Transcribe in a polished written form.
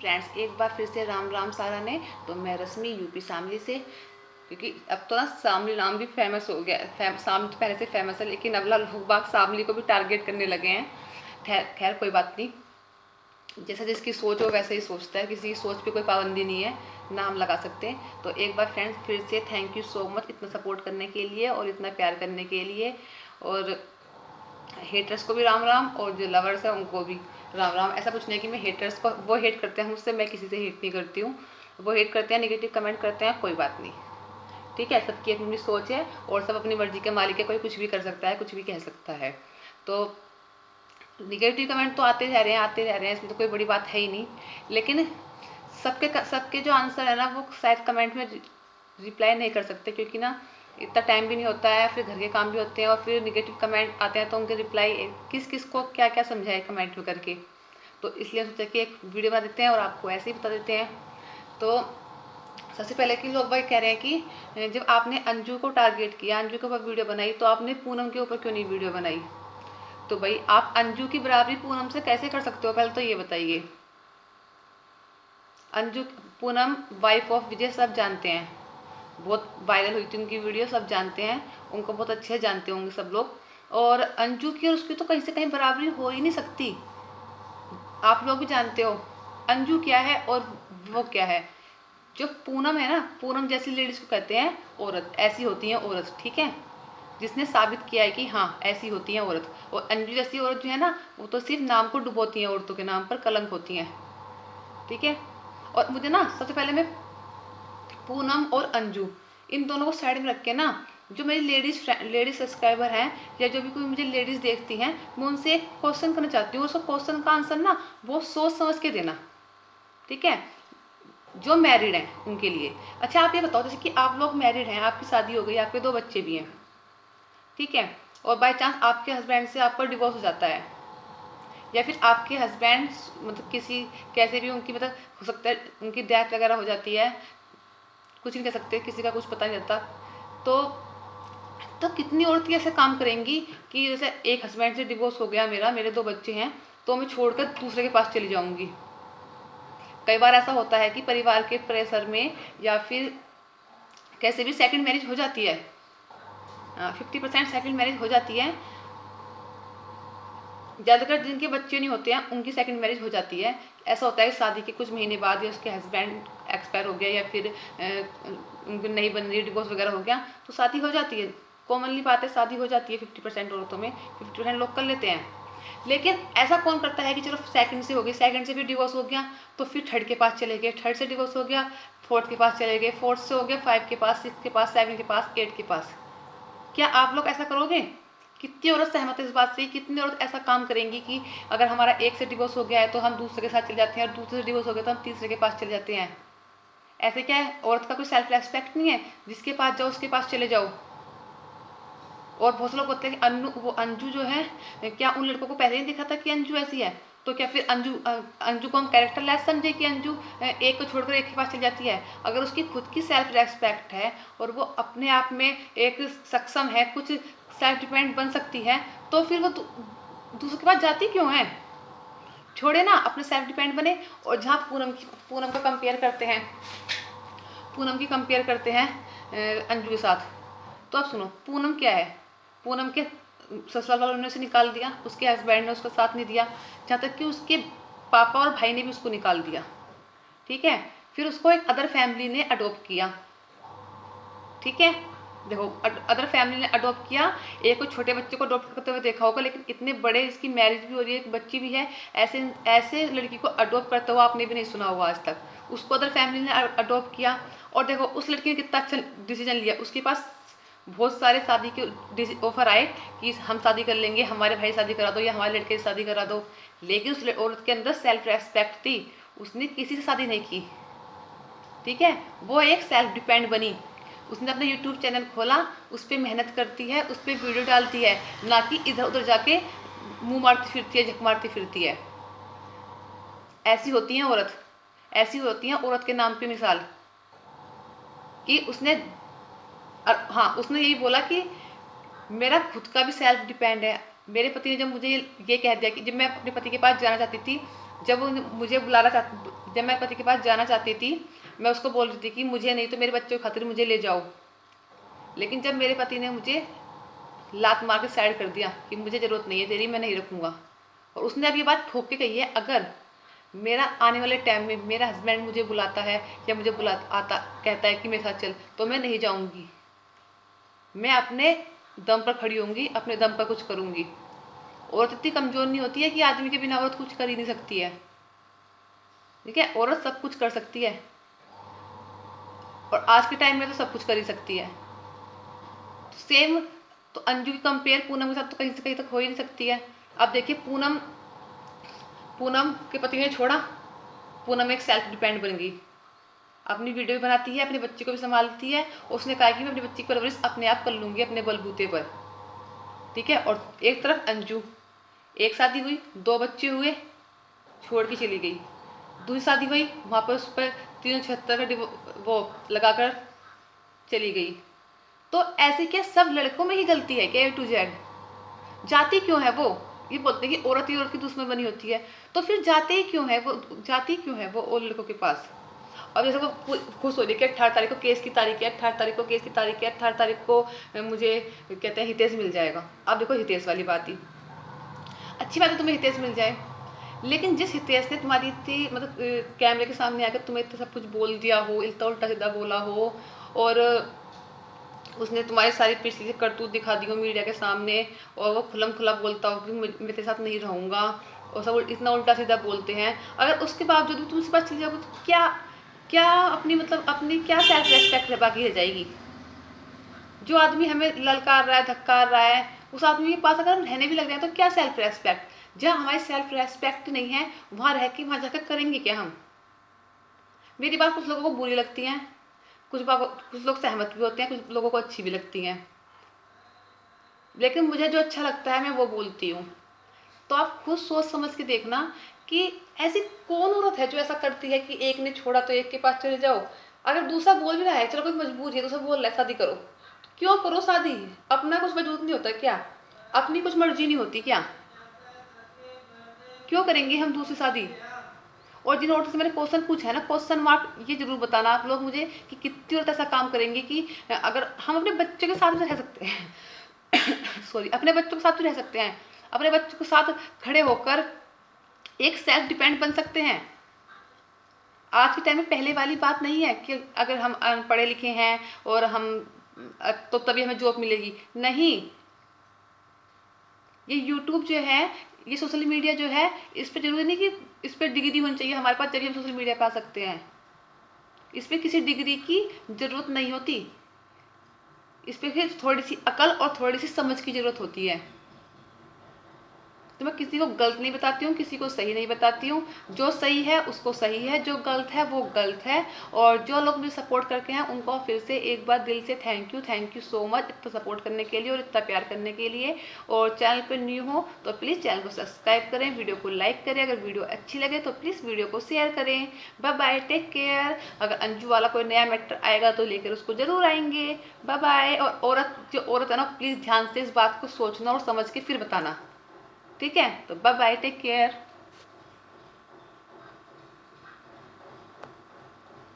Friends एक बार फिर से राम राम सारा ने। तो मैं रश्मि यूपी शामली से, क्योंकि अब तो ना शामली नाम भी फेमस हो गया शामली तो पहले से फेमस है, लेकिन अब लोग बाग शामली को भी टारगेट करने लगे हैं। खैर खैर कोई बात नहीं, जैसा जिसकी सोच हो वैसे ही सोचता है, किसी की सोच पे कोई पाबंदी नहीं है, नाम लगा सकते हैं। तो एक बार फ्रेंड्स फिर से थैंक यू सो मच इतना सपोर्ट करने के लिए और इतना प्यार करने के लिए। और हेटर्स को भी राम राम और जो लवर्स हैं उनको भी राम राम। ऐसा कुछ नहीं कि मैं हेटर्स को, वो हेट करते हैं मुझसे, मैं किसी से हेट नहीं करती हूँ। वो हेट करते हैं, नेगेटिव कमेंट करते हैं, कोई बात नहीं, ठीक है। सबकी अपनी सोच है और सब अपनी मर्जी के मालिक है, कोई कुछ भी कर सकता है, कुछ भी कह सकता है। तो निगेटिव कमेंट तो आते रह रहे हैं, आते रह रहे हैं, इसमें तो कोई बड़ी बात है ही नहीं। लेकिन सबके जो आंसर है ना वो शायद कमेंट में रिप्लाई नहीं कर सकते, क्योंकि ना इतना टाइम भी नहीं होता है, फिर घर के काम भी होते हैं और फिर निगेटिव कमेंट आते हैं, तो उनके रिप्लाई किस किस को क्या क्या समझाए कमेंट में करके। तो इसलिए सोचा कि एक वीडियो बना देते हैं और आपको ऐसे ही बता देते हैं। तो सबसे पहले कि लोग भाई कह रहे हैं कि जब आपने अंजू को टारगेट किया, अंजू के ऊपर वीडियो बनाई, तो आपने पूनम के ऊपर क्यों नहीं वीडियो बनाई? तो भाई आप अंजू की बराबरी पूनम से कैसे कर सकते हो, पहले तो ये बताइए। अंजू पूनम वाइफ ऑफ विजय सब जानते हैं, बहुत वायरल हुई थी उनकी वीडियो, सब जानते हैं, उनको बहुत अच्छे जानते होंगे सब लोग। और अंजू की और उसकी तो कहीं से कहीं बराबरी हो ही नहीं सकती, आप लोग भी जानते हो अंजू क्या है और वो क्या है। जो पूनम है ना, पूनम जैसी लेडीज को कहते हैं औरत, ऐसी होती है औरत, ठीक है, जिसने साबित किया है कि हाँ ऐसी होती है औरत। और अंजू जैसी औरत जो है ना, वो तो सिर्फ नाम को डुबोती हैं, औरतों के नाम पर कलंक होती हैं, ठीक है। और मुझे ना सबसे पहले मैं पूनम और अंजू इन दोनों को साइड में रख के ना, जो मेरी लेडीज सब्सक्राइबर हैं या जो भी कोई मुझे लेडीज देखती हैं, मैं उनसे एक क्वेश्चन करना चाहती हूँ। उसका क्वेश्चन का आंसर ना बहुत सोच समझ के देना, ठीक है, जो मैरिड हैं उनके लिए। अच्छा आप ये बताओ, जैसे कि आप लोग मैरिड हैं, आपकी शादी हो गई, आपके 2 बच्चे भी हैं, ठीक है, और बाई चांस आपके हस्बैंड से आपका डिवोर्स हो जाता है, या फिर आपके हस्बैंड मतलब किसी कैसे भी उनकी मतलब हो सकता है उनकी डेथ वगैरह हो जाती है, कुछ नहीं कह सकते, किसी का कुछ पता नहीं रहता। तो कितनी औरतें ऐसे काम करेंगी कि जैसे एक हस्बैंड से डिवोर्स हो गया मेरा, मेरे 2 बच्चे हैं, तो मैं छोड़कर दूसरे के पास चली जाऊंगी। कई बार ऐसा होता है कि परिवार के प्रेशर में या फिर कैसे भी सेकंड मैरिज हो जाती है, 50% सेकंड मैरिज हो जाती है। ज़्यादातर जिनके बच्चे नहीं होते हैं उनकी सेकंड मैरिज हो जाती है। ऐसा होता है कि शादी के कुछ महीने बाद या उसके हस्बैंड एक्सपायर हो गया या फिर उनको नहीं बन रही, डिवोर्स वगैरह हो गया, तो शादी हो जाती है। कॉमनली बात है, शादी हो जाती है 50% औरतों में, 50% लोग कर लेते हैं। लेकिन ऐसा कौन करता है कि चलो सेकंड से हो गई, सेकंड से भी डिवोर्स हो गया तो फिर थर्ड के पास चले गए, थर्ड से डिवोर्स हो गया, फोर्थ के पास चले गए, फोर्थ से हो गया 5 के पास, 6 के पास, 7 के पास, 8 के पास। क्या आप लोग ऐसा करोगे? कितनी औरत सहमत है इस बात से? कितनी औरत ऐसा काम करेंगी कि अगर हमारा एक से डिवोर्स हो गया है तो हम दूसरे के साथ चले जाते हैं, और दूसरे से डिवोर्स हो गया तो हम तीसरे के पास चले जाते हैं? ऐसे क्या है, औरत का कोई सेल्फ रेस्पेक्ट नहीं है? जिसके पास जाओ उसके पास चले जाओ। और बहुत से लोग बोलते हैं कि वो अंजू जो है, क्या उन लड़कों को पहले ही दिखा था कि अंजू ऐसी है? तो क्या फिर अंजू को हम कैरेक्टर लेस समझे कि अंजू एक को छोड़कर एक के पास चली जाती है? अगर उसकी खुद की सेल्फ रेस्पेक्ट है और वो अपने आप में एक सक्षम है, कुछ सेल्फ डिपेंड बन सकती है, तो फिर वो दूसरे के पास जाती क्यों है? छोड़े ना, अपने सेल्फ डिपेंड बने। और जहाँ पूनम का कंपेयर करते हैं, पूनम की कंपेयर करते हैं अंजू के साथ, तो आप सुनो, पूनम क्या है? पूनम के ससुराल वालों ने उसे निकाल दिया, उसके हस्बैंड ने उसका साथ नहीं दिया, जहाँ तक कि उसके पापा और भाई ने भी उसको निकाल दिया, ठीक है। फिर उसको एक अदर फैमिली ने अडॉप्ट किया, ठीक है। देखो अदर फैमिली ने अडॉप्ट किया, एक को छोटे बच्चे को अडॉप्ट करते हुए देखा होगा, लेकिन इतने बड़े इसकी मैरिज भी हो रही है, एक बच्ची भी है, ऐसे ऐसे लड़की को अडॉप्ट करते हुआ आपने भी नहीं सुना होगा आज तक। उसको अदर फैमिली ने अडॉप्ट किया, और देखो उस लड़की ने कितना अच्छा डिसीजन लिया। उसके पास बहुत सारे शादी के ऑफर आए कि हम शादी कर लेंगे, हमारे भाई शादी करा दो या हमारे लड़के से शादी करा दो, लेकिन उस औरत के अंदर सेल्फ रेस्पेक्ट थी, उसने किसी से शादी नहीं की, ठीक है। वो एक सेल्फ डिपेंड बनी, उसने अपना यूट्यूब चैनल खोला, उस पर मेहनत करती है, उस पर वीडियो डालती है, ना कि इधर उधर जाके मुंह मारती फिरती है, झक मारती फिरती है। ऐसी होती है औरत, ऐसी होती है औरत के नाम पे मिसाल, कि उसने हाँ उसने यही बोला कि मेरा खुद का भी सेल्फ डिपेंड है। मेरे पति ने जब मुझे ये कह दिया कि जब मैं अपने पति के पास जाना चाहती थी, जब वो मुझे जब मैं पति के पास जाना चाहती थी, मैं उसको बोल रही थी कि मुझे नहीं तो मेरे बच्चों की खातिर मुझे ले जाओ। लेकिन जब मेरे पति ने मुझे लात मार के साइड कर दिया कि मुझे ज़रूरत नहीं है तेरी, मैं नहीं रखूँगा, और उसने अब ये बात ठोक के कही है, अगर मेरा आने वाले टाइम में मेरा हस्बैंड मुझे बुलाता है या मुझे कहता है कि मेरे साथ चल, तो मैं नहीं जाऊँगी। मैं अपने दम पर खड़ी होंगी, अपने दम पर कुछ करूँगी। औरत इतनी कमज़ोर नहीं होती है कि आदमी के बिना औरत कुछ कर ही नहीं सकती है। ठीक है, औरत सब कुछ कर सकती है, और आज के टाइम में तो सब कुछ कर ही सकती है। सेम तो अंजू की कंपेयर पूनम के साथ तो कहीं से कहीं तक हो ही नहीं सकती है। अब देखिए, पूनम पूनम के पति ने छोड़ा, पूनम एक सेल्फ डिपेंड बन गई, अपनी वीडियो भी बनाती है, अपने बच्चे को भी संभालती है। उसने कहा कि मैं अपने बच्चे की परवरिश अपने आप कर लूँगी अपने बलबूते पर। ठीक है, और एक तरफ अंजू, एक शादी हुई, 2 बच्चे हुए, छोड़ के चली गई। दूसरी शादी हुई, वहाँ पर उस पर 376 का वो लगाकर चली गई। तो ऐसे क्या सब लड़कों में ही गलती है क्या, A to Z? जाती क्यों है वो? ये बोलते हैं कि औरत ही औरत की दुश्मन बनी होती है, तो फिर जाती क्यों है वो और लड़कों के पास? अब जैसे वो खुश हो रही है कि 18 तारीख को केस की तारीख है, 18 तारीख को केस की तारीख है, 18 तारीख को मुझे कहते हैं हितेश मिल जाएगा। अब देखो हितेश वाली बात ही, अच्छी बात है तुम्हें हितेश मिल जाए, लेकिन जिस हितेश ने तुम्हारी इतनी मतलब कैमरे के सामने आकर तुम्हें इतना सब कुछ बोल दिया हो, इतना उल्टा सीधा बोला हो, और उसने तुम्हारी सारी पिछली करतूत दिखा दी हो मीडिया के सामने, और वो खुलम खुला बोलता हो कि मैं तेरे साथ नहीं रहूँगा, और सब इतना उल्टा सीधा बोलते हैं, अगर उसके बावजूद भी तुम उसके पास चले जाओगे तो क्या क्या अपनी क्या सेल्फ रेस्पेक्ट बाकी रह जाएगी? जो आदमी हमें ललकार रहा है, धक्कार रहा है, उस आदमी के पास अगर हम रहने भी लग जाए तो क्या सेल्फ रेस्पेक्ट? जहाँ हमारी सेल्फ रेस्पेक्ट नहीं है, वहाँ रह के वहाँ जाकर करेंगे क्या हम? मेरी बात कुछ लोगों को बुरी लगती है, कुछ लोग सहमत भी होते हैं, कुछ लोगों को अच्छी भी लगती हैं, लेकिन मुझे जो अच्छा लगता है मैं वो बोलती हूँ। तो आप खुद सोच समझ के देखना कि ऐसी कौन औरत है जो ऐसा करती है कि एक ने छोड़ा तो एक के पास चले जाओ। अगर दूसरा बोल भी रहा है, चलो कोई मजबूरी है, दूसरा बोल रहा है शादी करो, क्यों करो शादी? अपना कुछ वजूद नहीं होता क्या? अपनी कुछ मर्जी नहीं होती क्या? क्यों करेंगे हम दूसरी शादी? और जिन औरतों से मैंने क्वेश्चन पूछा है ना, क्वेश्चन मार्क ये जरूर बताना आप लोग मुझे कि कितनी औरत ऐसा काम करेंगे कि अगर हम अपने बच्चे के साथ में रह सकते हैं सॉरी, अपने बच्चों के साथ भी रह सकते हैं, अपने बच्चों के साथ खड़े होकर एक सेल्फ डिपेंड बन सकते हैं। आज के टाइम में पहले वाली बात नहीं है कि अगर हम पढ़े लिखे हैं और हम तो तभी हमें जॉब मिलेगी, नहीं। ये यूट्यूब जो है, ये सोशल मीडिया जो है, इस पर जरूरी नहीं कि इस पर डिग्री होनी चाहिए हमारे पास तभी हम सोशल मीडिया पे आ सकते हैं। इस पर किसी डिग्री की ज़रूरत नहीं होती, इस पर फिर थोड़ी सी अकल और थोड़ी सी समझ की ज़रूरत होती है। तो मैं किसी को गलत नहीं बताती हूँ, किसी को सही नहीं बताती हूँ। जो सही है उसको सही है, जो गलत है वो गलत है। और जो लोग मुझे सपोर्ट करके हैं उनको फिर से एक बार दिल से थैंक यू सो मच, इतना सपोर्ट करने के लिए और इतना प्यार करने के लिए। और चैनल पर न्यू हो तो प्लीज़ चैनल को सब्सक्राइब करें, वीडियो को लाइक करें, अगर वीडियो अच्छी लगे तो प्लीज़ वीडियो को शेयर करें। Bye bye, take care. अगर अंजू वाला कोई नया मैटर आएगा तो लेकर उसको ज़रूर आएंगे। Bye bye. और जो औरत है ना, प्लीज़ ध्यान से इस बात को सोचना और समझ के फिर बताना, ठीक है? तो बाय बाय, टेक केयर।